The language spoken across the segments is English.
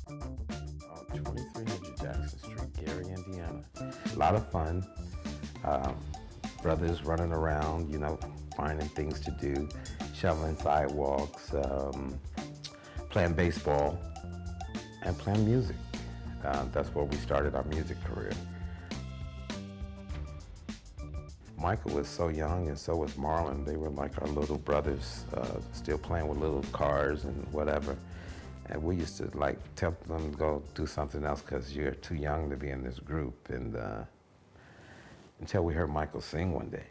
Oh, 2300 Jackson Street, Gary, Indiana. A lot of fun. Um, Brothers running around, finding things to do, shoveling sidewalks, playing baseball, and playing music. That's where we started our music career. Michael was so young and so was Marlon. They were like our little brothers, still playing with little cars and whatever. And we used to tell them to go do something else because you're too young to be in this group. And until we heard Michael sing one day.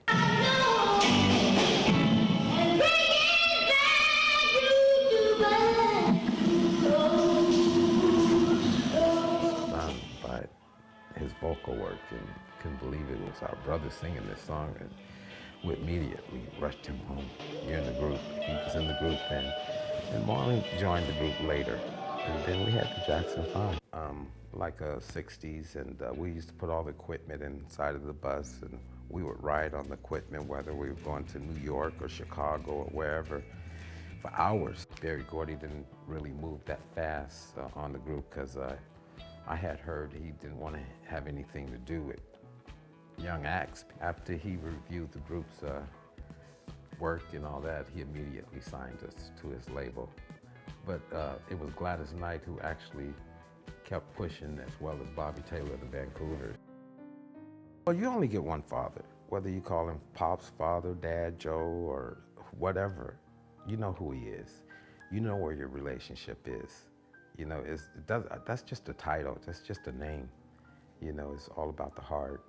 Stunned by his vocal work and couldn't believe it was our brother singing this song, and we immediately rushed him home. You're in the group. He was in the group then. And Marlon joined the group later. And then we had the Jackson 5, like a 60s, and we used to put all the equipment inside of the bus, and we would ride on the equipment, whether we were going to New York or Chicago or wherever, for hours. Berry Gordy didn't really move that fast on the group because I had heard he didn't want to have anything to do with young acts. After he reviewed the group's work and all that, he immediately signed us to his label. But it was Gladys Knight who actually kept pushing, as well as Bobby Taylor of the Vancouver. Well, you only get one father, whether you call him Pop's father, Dad, Joe, or whatever. You know who he is. You know where your relationship is. That's just a title, that's just a name. It's all about the heart.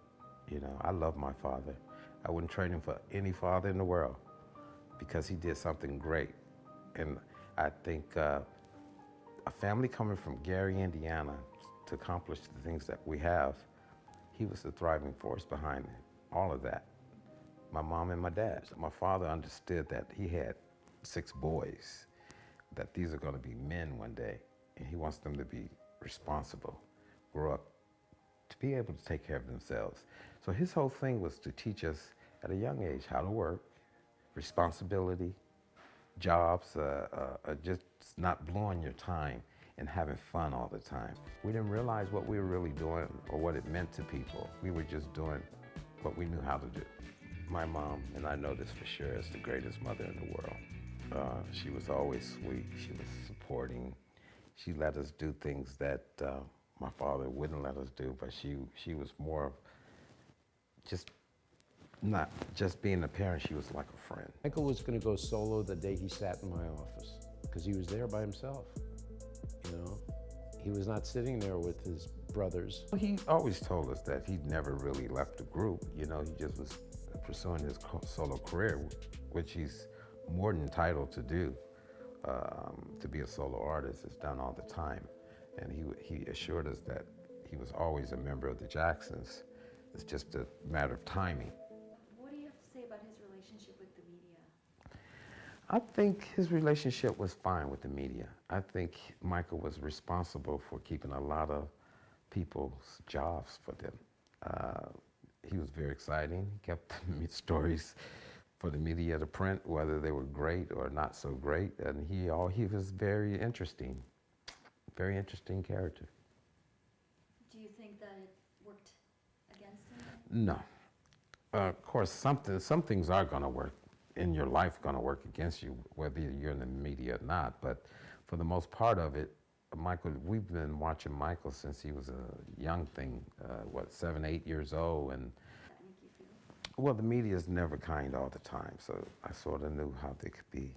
I love my father. I wouldn't trade him for any father in the world because he did something great. And I think a family coming from Gary, Indiana, to accomplish the things that we have, he was the thriving force behind all of that. My mom and my dad. My father understood that he had 6 boys, that these are going to be men one day, and he wants them to be responsible, grow up, to be able to take care of themselves. So his whole thing was to teach us at a young age how to work, responsibility, jobs, just not blowing your time and having fun all the time. We didn't realize what we were really doing or what it meant to people. We were just doing what we knew how to do. My mom, and I know this for sure, is the greatest mother in the world. She was always sweet. She was supporting. She let us do things that my father wouldn't let us do, but she was more of just not just being a parent, she was like a friend. Michael was going to go solo the day he sat in my office because he was there by himself. He was not sitting there with his brothers. He always told us that he'd never really left the group. He just was pursuing his solo career, which he's more than entitled to do. To be a solo artist is done all the time. And he assured us that he was always a member of the Jacksons. It's just a matter of timing. What do you have to say about his relationship with the media? I think his relationship was fine with the media. I think Michael was responsible for keeping a lot of people's jobs for them. He was very exciting. He kept stories for the media to print, whether they were great or not so great. And he was very interesting character. Do you think that it worked against him? No. Of course, some things are going to work in your life, going to work against you, whether you're in the media or not. But for the most part of it, Michael, we've been watching Michael since he was a young thing, 7, 8 years old. And Make you feel? well, the media is never kind all the time, so I sort of knew how they could be.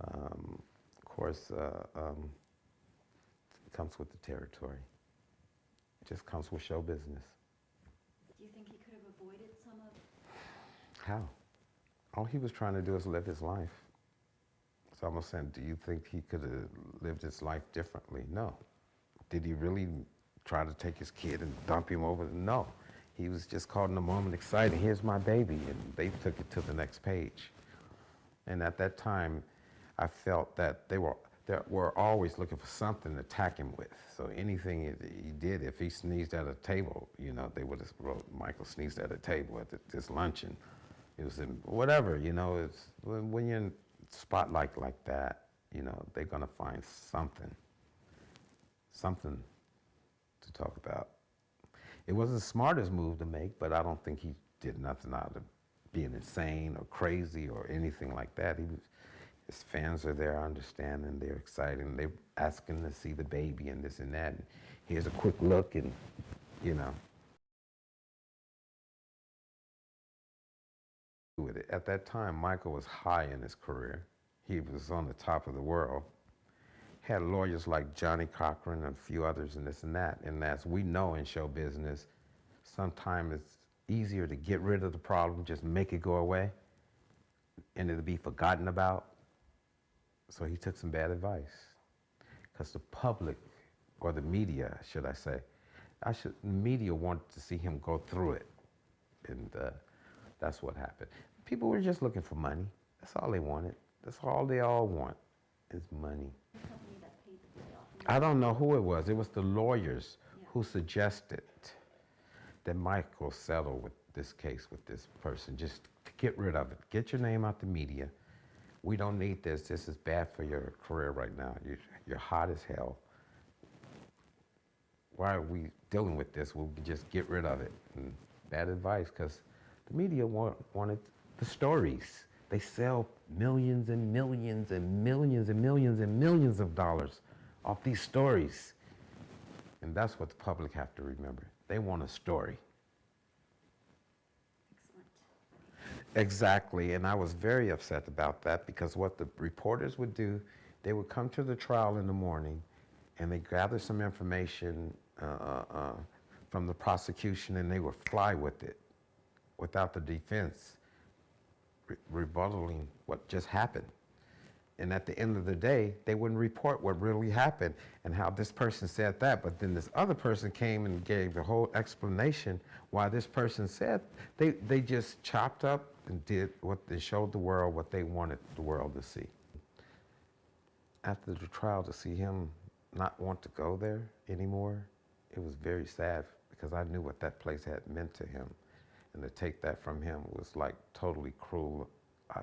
Of course, it comes with the territory. It just comes with show business. Do you think he could have avoided some of? How? All he was trying to do is live his life. So I'm saying, do you think he could have lived his life differently? No. Did he really try to take his kid and dump him over? No. He was just caught in the moment, excited. Here's my baby, and they took it to the next page. And at that time, I felt that they were always looking for something to attack him with. So anything he did, if he sneezed at a table, they would have wrote, Michael sneezed at a table at this luncheon. It was in whatever, it's when you're in spotlight like that, they're gonna find something something to talk about. It wasn't the smartest move to make, but I don't think he did nothing out of being insane or crazy or anything like that. His fans are there understanding, they're excited, and they're asking to see the baby and this and that. And here's a quick look and, you know. With it. At that time, Michael was high in his career. He was on the top of the world. Had lawyers like Johnny Cochran and a few others and this and that. And as we know in show business, sometimes it's easier to get rid of the problem, just make it go away, and it'll be forgotten about. So he took some bad advice. Because the public, or the media, should I say, the media wanted to see him go through it. And that's what happened. People were just looking for money. That's all they wanted. That's all they all want is money. The company that paid the payoff. I don't know who it was. It was the lawyers who suggested that Michael settle with this case with this person, just to get rid of it. Get your name out the media. We don't need this. This is bad for your career right now. You're hot as hell. Why are we dealing with this? We'll just get rid of it. And bad advice, because the media wanted the stories. They sell millions and millions and millions and millions and millions of dollars off these stories. And that's what the public have to remember. They want a story. Excellent. Exactly, and I was very upset about that because what the reporters would do, they would come to the trial in the morning and they gather some information from the prosecution and they would fly with it without the defense rebuttaling what just happened. And at the end of the day, they wouldn't report what really happened and how this person said that, but then this other person came and gave the whole explanation why this person said. They just chopped up and did what they showed the world what they wanted the world to see. After the trial, to see him not want to go there anymore, it was very sad because I knew what that place had meant to him. And to take that from him was like totally cruel, I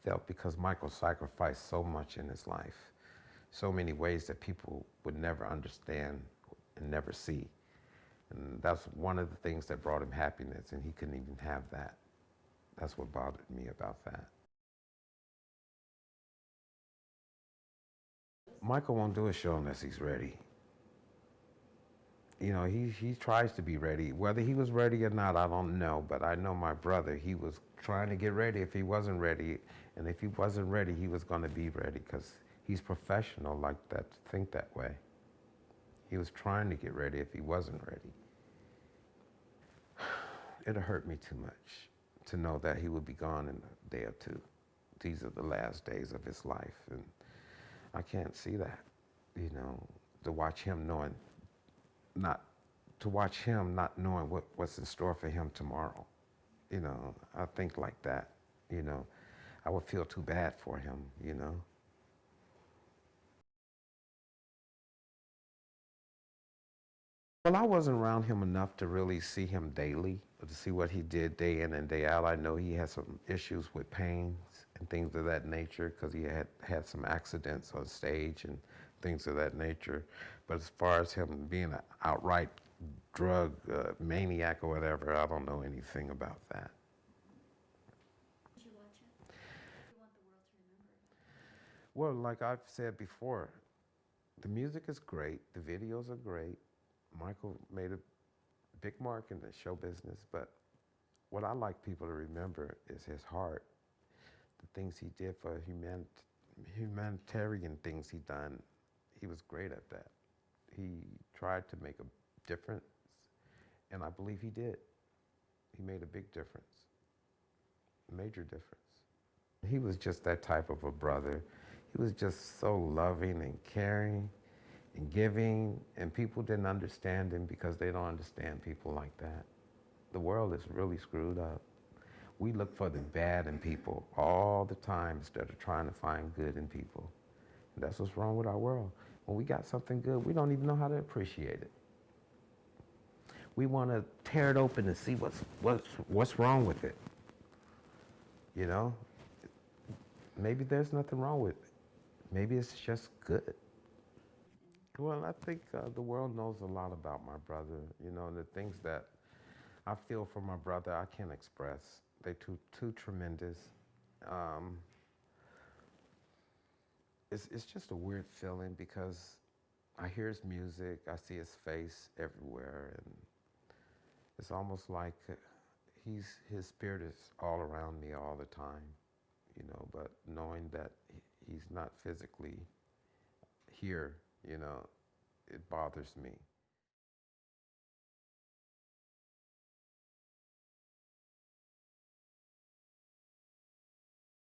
felt, because Michael sacrificed so much in his life, so many ways that people would never understand and never see. And that's one of the things that brought him happiness, and he couldn't even have that. That's what bothered me about that. Michael won't do a show unless he's ready. You know, he tries to be ready. Whether he was ready or not, I don't know. But I know my brother, he was trying to get ready if he wasn't ready. And if he wasn't ready, he was going to be ready because he's professional like that, to think that way. He was trying to get ready if he wasn't ready. It'll hurt me too much to know that he would be gone in a day or two. These are the last days of his life. And I can't see that, you know, to watch him not knowing what's in store for him tomorrow. You know, I think like that, you know. I would feel too bad for him, you know. Well, I wasn't around him enough to really see him daily, or to see what he did day in and day out. I know he had some issues with pains and things of that nature because he had some accidents on stage and things of that nature. But as far as him being an outright drug maniac or whatever, I don't know anything about that. Did you watch it? You want the world to remember it. Well, like I've said before, the music is great, the videos are great. Michael made a big mark in the show business, but what I like people to remember is his heart, the things he did for humanitarian things he done. He was great at that. He tried to make a difference, and I believe he did. He made a big difference, a major difference. He was just that type of a brother. He was just so loving and caring and giving, and people didn't understand him because they don't understand people like that. The world is really screwed up. We look for the bad in people all the time instead of trying to find good in people. And that's what's wrong with our world. When we got something good, we don't even know how to appreciate it. We want to tear it open and see what's wrong with it. You know? Maybe there's nothing wrong with it. Maybe it's just good. Well, I think the world knows a lot about my brother. You know, the things that I feel for my brother, I can't express. They're too tremendous. Um, it's just a weird feeling because I hear his music, I see his face everywhere, and it's almost like his spirit is all around me all the time, you know. But knowing that he's not physically here, you know, it bothers me.